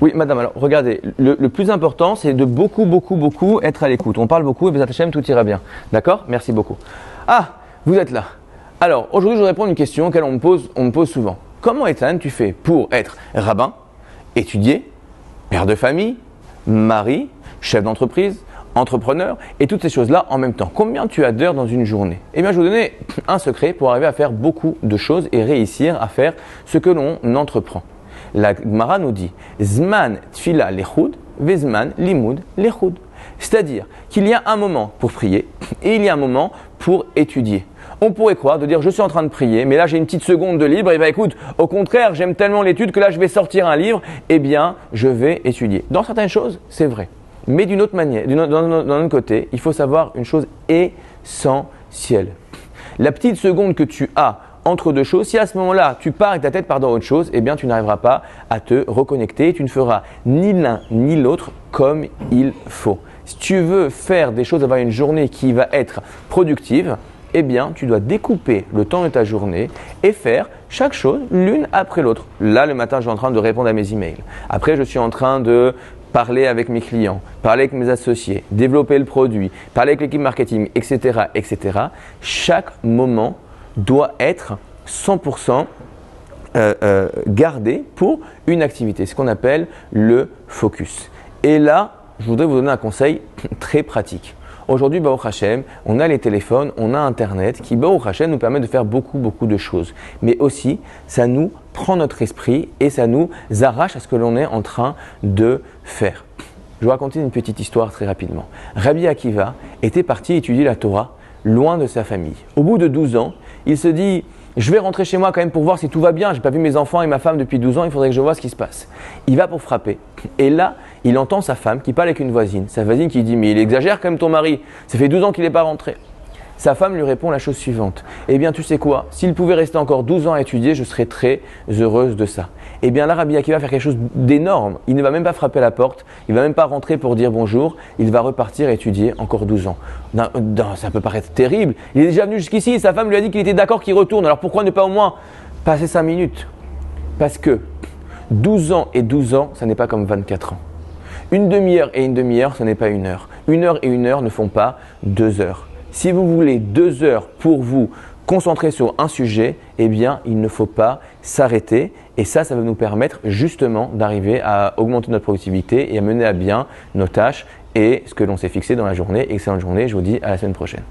Oui, madame, alors regardez, le plus important, c'est de beaucoup être à l'écoute. On parle beaucoup et Bezat Hashem, tout ira bien. D'accord? Merci beaucoup. Ah, vous êtes là. Alors, aujourd'hui, je voudrais répondre à une question auquel on me pose souvent. Comment, Ethan, tu fais pour être rabbin, étudier, père de famille, mari, chef d'entreprise, entrepreneur et toutes ces choses-là en même temps? Combien tu as d'heures dans une journée? Eh bien, je vais vous donner un secret pour arriver à faire beaucoup de choses et réussir à faire ce que l'on entreprend. La Gemara nous dit Zman tfila lechud, vezman limud lechud. C'est-à-dire qu'il y a un moment pour prier et il y a un moment pour étudier. On pourrait croire de dire je suis en train de prier, mais là j'ai une petite seconde de libre, et bien écoute, au contraire, j'aime tellement l'étude que là je vais sortir un livre, eh bien je vais étudier. Dans certaines choses, c'est vrai. Mais d'une autre manière, d'un autre côté, il faut savoir une chose essentielle. La petite seconde que tu as entre deux choses, si à ce moment-là tu pars et ta tête part dans autre chose, eh bien tu n'arriveras pas à te reconnecter et tu ne feras ni l'un ni l'autre comme il faut. Si tu veux faire des choses, avoir une journée qui va être productive, eh bien tu dois découper le temps de ta journée et faire chaque chose l'une après l'autre. Là, le matin, je suis en train de répondre à mes emails. Après, je suis en train de parler avec mes clients, parler avec mes associés, développer le produit, parler avec l'équipe marketing, etc., etc. Chaque moment doit être 100% gardé pour une activité, ce qu'on appelle le focus. Et là, je voudrais vous donner un conseil très pratique. Aujourd'hui, Baruch Hashem, on a les téléphones, on a Internet qui, Baruch Hashem, nous permet de faire beaucoup de choses. Mais aussi, ça nous prend notre esprit et ça nous arrache à ce que l'on est en train de faire. Je vais vous raconter une petite histoire très rapidement. Rabbi Akiva était parti étudier la Torah loin de sa famille. Au bout de 12 ans, il se dit « Je vais rentrer chez moi quand même pour voir si tout va bien. Je n'ai pas vu mes enfants et ma femme depuis 12 ans, il faudrait que je vois ce qui se passe. » Il va pour frapper. Et là, il entend sa femme qui parle avec une voisine. Sa voisine qui dit « Mais il exagère quand même ton mari. Ça fait 12 ans qu'il n'est pas rentré. » Sa femme lui répond la chose suivante. « Eh bien, tu sais quoi? S'il pouvait rester encore 12 ans à étudier, je serais très heureuse de ça. » Eh bien, là, Rabbi Akiva va faire quelque chose d'énorme. Il ne va même pas frapper à la porte. Il ne va même pas rentrer pour dire bonjour. Il va repartir étudier encore 12 ans. Ça peut paraître terrible. Il est déjà venu jusqu'ici. Sa femme lui a dit qu'il était d'accord qu'il retourne. Alors pourquoi ne pas au moins passer 5 minutes? Parce que 12 ans et 12 ans, ça n'est pas comme 24 ans. Une demi-heure et une demi-heure, ce n'est pas une heure. Une heure et une heure ne font pas 2 heures. Si vous voulez 2 heures pour vous concentrer sur un sujet, eh bien, il ne faut pas s'arrêter. Et ça va nous permettre justement d'arriver à augmenter notre productivité et à mener à bien nos tâches et ce que l'on s'est fixé dans la journée. Excellente journée, je vous dis à la semaine prochaine.